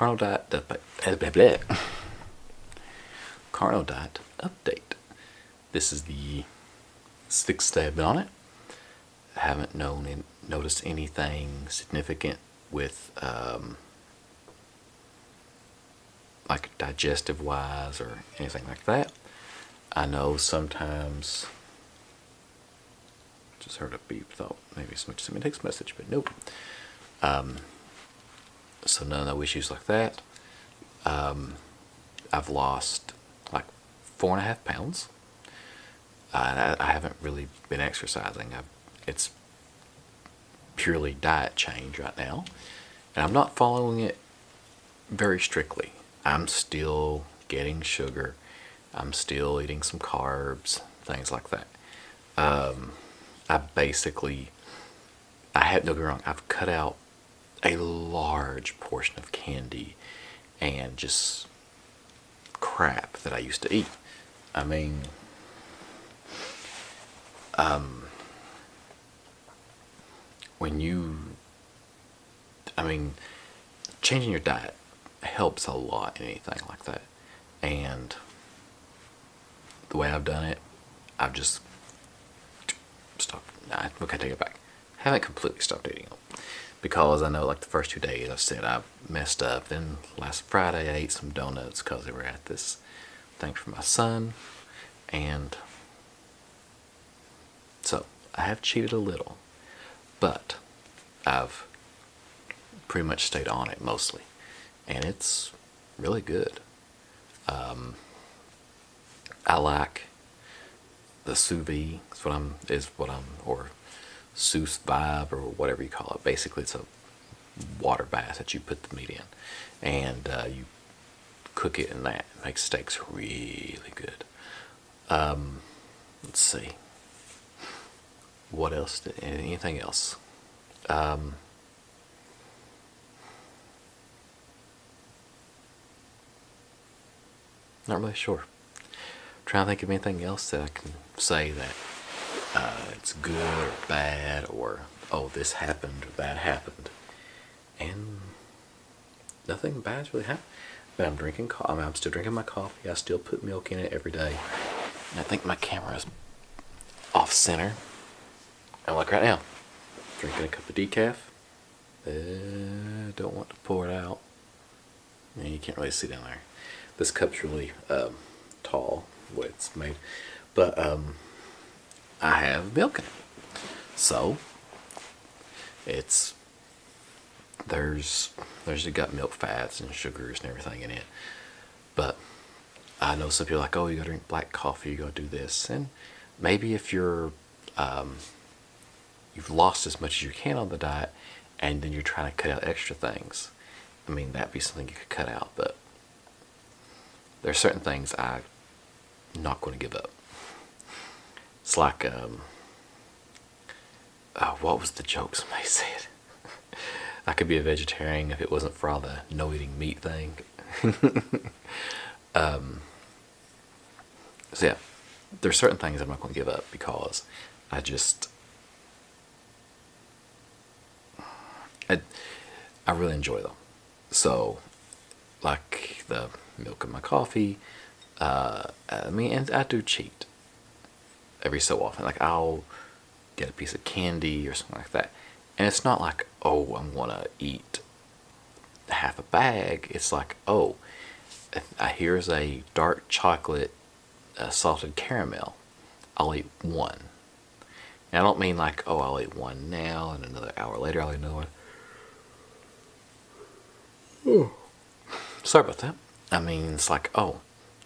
Carno diet update. Carno diet update. This is the 6th day I've been on it. I haven't noticed anything significant with like digestive wise or anything like that. I know sometimes, just heard a beep, thought maybe somebody sent me a text message, but nope. So no issues like that. I've lost like 4.5 pounds. I haven't really been exercising. It's purely diet change right now, and I'm not following it very strictly. I'm still getting sugar. I'm still eating some carbs, things like that. I don't get me wrong, I've cut out a large portion of candy and just crap that I used to eat. I mean, changing your diet helps a lot in anything like that. And the way I've done it, I've just stopped. Okay, take it back. Haven't completely stopped eating them, because I know like the first 2 days I said I messed up. Then last Friday I ate some donuts because they were at this thing for my son, and so I have cheated a little, but I've pretty much stayed on it mostly, and it's really good. I like the sous vide, or sous vibe, or whatever you call it. Basically, it's a water bath that you put the meat in, and you cook it in that. It makes steaks really good. Let's see. What else? Anything else? Not really sure. Trying to think of anything else that I can say that it's good or bad, or oh, this happened or that happened, and nothing bad's really happened. But I'm drinking coffee. I'm still drinking my coffee. I still put milk in it every day. And I think my camera's off center. And like right now, drinking a cup of decaf. Don't want to pour it out. And you can't really see down there. This cup's really tall, the way it's made. But I have milk in it. So there's got milk fats and sugars and everything in it. But I know some people are like, oh, you gotta drink black coffee, you gotta do this. And maybe if you've lost as much as you can on the diet, and then you're trying to cut out extra things, I mean, that'd be something you could cut out. But there are certain things I'm not going to give up. It's like, what was the joke somebody said? I could be a vegetarian if it wasn't for all the no eating meat thing. So yeah, there's certain things I'm not going to give up, because I really enjoy them. So, like the milk in my coffee, and I do cheat every so often. Like, I'll get a piece of candy or something like that, and it's not like, oh, I'm gonna eat half a bag. It's like, oh, here's a dark chocolate salted caramel. I'll eat one. And I don't mean like, oh, I'll eat one now, and another hour later I'll eat another one. Sorry about that. I mean, it's like, oh,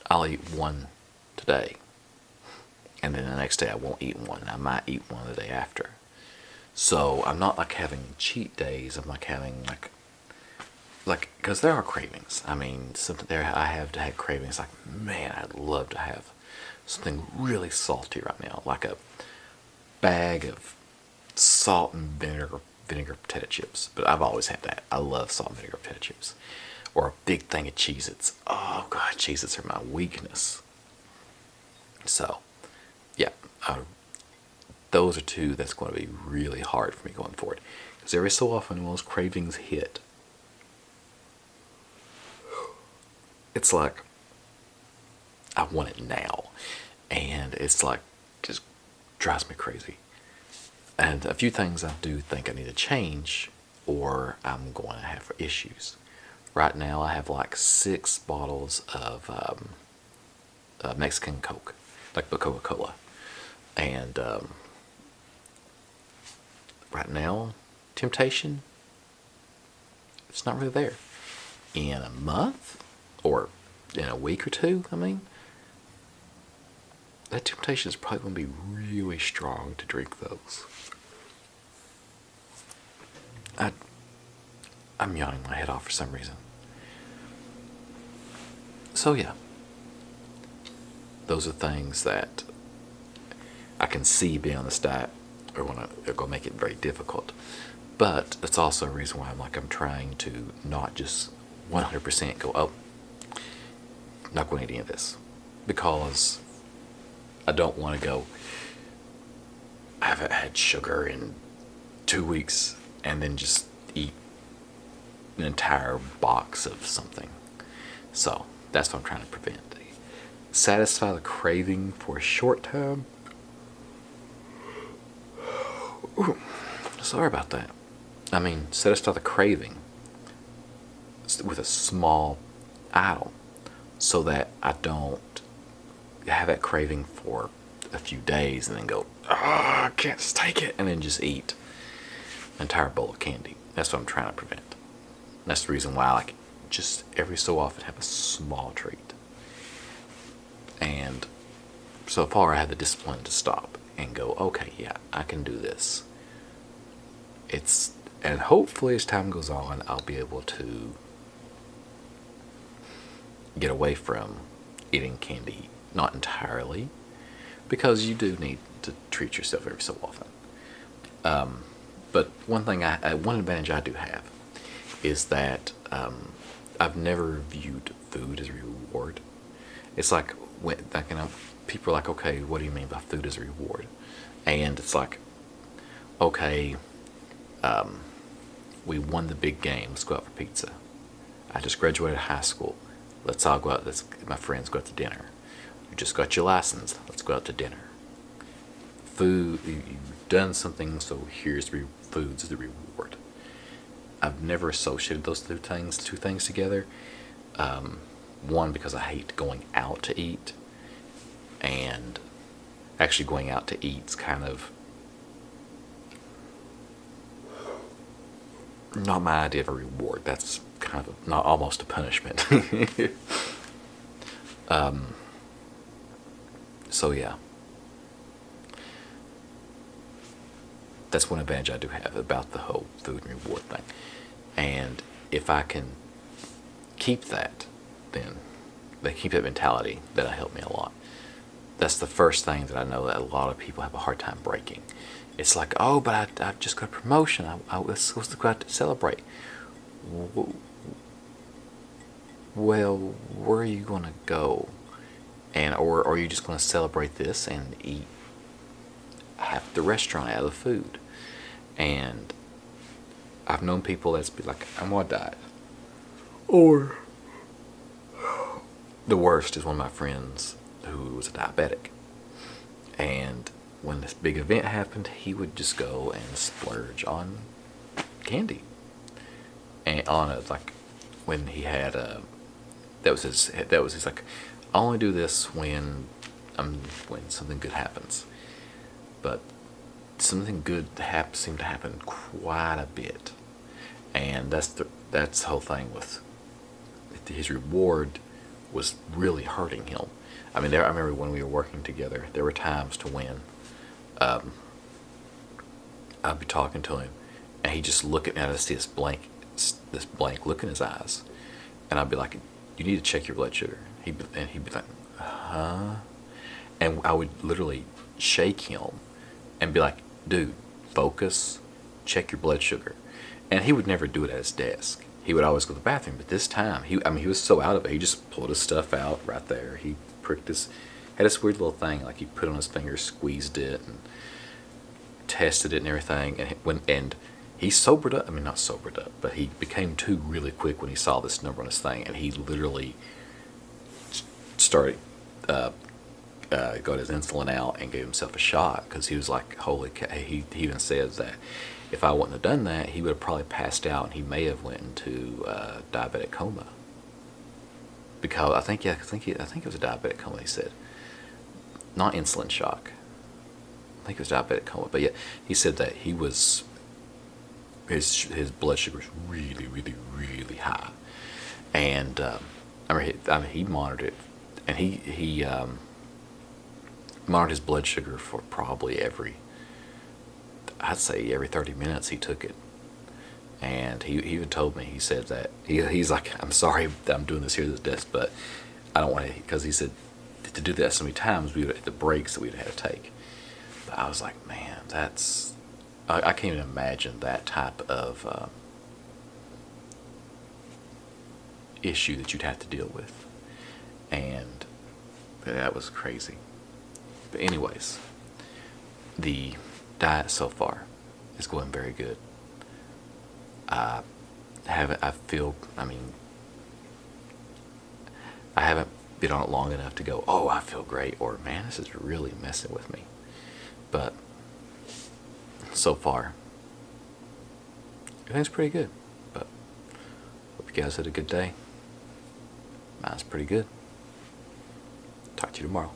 I'll eat one today, and then the next day I won't eat one. I might eat one the day after. So I'm not like having cheat days. I'm like having like because there are cravings. I mean, something there I have to have cravings. Like, man, I'd love to have something really salty right now, like a bag of salt and vinegar potato chips. But I've always had that. I love salt and vinegar potato chips. Or a big thing of Cheez-Its. Oh God, Cheez-Its are my weakness. So, yeah, those are two that's going to be really hard for me going forward. Because every so often when those cravings hit, it's like I want it now, and it's like just drives me crazy. And a few things I do think I need to change, or I'm going to have issues. Right now, I have like 6 bottles of Mexican Coke, like the Coca-Cola, and right now, temptation, it's not really there. In a month, or in a week or two, I mean, that temptation is probably going to be really strong to drink those. I'm yawning my head off for some reason. So yeah, those are things that I can see being on this diet are going to make it very difficult. But it's also a reason why I'm trying to not just 100% go, oh, not going to eat any of this. Because I don't want to go, I haven't had sugar in 2 weeks and then just eat an entire box of something. So that's what I'm trying to prevent. Satisfy the craving for a short time. Ooh, sorry about that. I mean, satisfy the craving with a small item so that I don't have that craving for a few days and then go, I can't just take it, and then just eat an entire bowl of candy. That's what I'm trying to prevent. And that's the reason why I like just every so often have a small treat. And so far I had the discipline to stop and go, okay, yeah, I can do this. And hopefully as time goes on, I'll be able to get away from eating candy, not entirely, because you do need to treat yourself every so often. But one advantage I do have is that I've never viewed food as a reward. It's like people are like, okay, what do you mean by food as a reward? And it's like, okay, we won the big game. Let's go out for pizza. I just graduated high school. Let's all go out. My friends go out to dinner. You just got your license. Let's go out to dinner. Food, you've done something, so here's food's the reward. I've never associated those two things together. One, because I hate going out to eat, and actually going out to eat's kind of not my idea of a reward. That's kind of not almost a punishment. So yeah, that's one advantage I do have about the whole food and reward thing. And if I can keep that, then they keep that mentality, that'll help me a lot. That's the first thing that I know that a lot of people have a hard time breaking. It's like, oh, but I just got a promotion. I was supposed to go out to celebrate. Well, where are you going to go? Or are you just going to celebrate this and eat half the restaurant out of the food? And I've known people that's be like, I'm on a diet. Or the worst is one of my friends who was a diabetic. And when this big event happened, he would just go and splurge on candy. And on it, like when he had that was his like, I only do this when something good happens. But something good seemed to happen quite a bit. And that's the whole thing with his reward was really hurting him. I mean, I remember when we were working together, there were times to when I'd be talking to him, and he'd just look at me, and I'd see this blank look in his eyes, and I'd be like, "You need to check your blood sugar." He'd be like, "Huh?" And I would literally shake him and be like, "Dude, focus, check your blood sugar." And he would never do it at his desk. He would always go to the bathroom. But this time, he was so out of it. He just pulled his stuff out right there. He had this weird little thing, like he put on his finger, squeezed it, and tested it and everything. And he sobered up. I mean, not sobered up, but he became two really quick when he saw this number on his thing. And he literally started got his insulin out and gave himself a shot, because he was like, holy cow. He even says that if I wouldn't have done that, he would have probably passed out and he may have went into diabetic coma. Because I think it was a diabetic coma. He said, not insulin shock. I think it was diabetic coma. But yeah, he said that he was his blood sugar was really, really, really high, and he monitored it, and he monitored his blood sugar for probably I'd say every 30 minutes he took it. And he even told me, he said that he's like, I'm sorry that I'm doing this here at this desk, but I don't want to, because he said to do that so many times, we would hit the breaks that we'd have to take. But I was like, man, I can't even imagine that type of issue that you'd have to deal with. And that was crazy. But anyways, the diet so far is going very good. I haven't been on it long enough to go, oh, I feel great, or man, this is really messing with me. But so far, everything's pretty good. But hope you guys had a good day. Mine's pretty good. Talk to you tomorrow.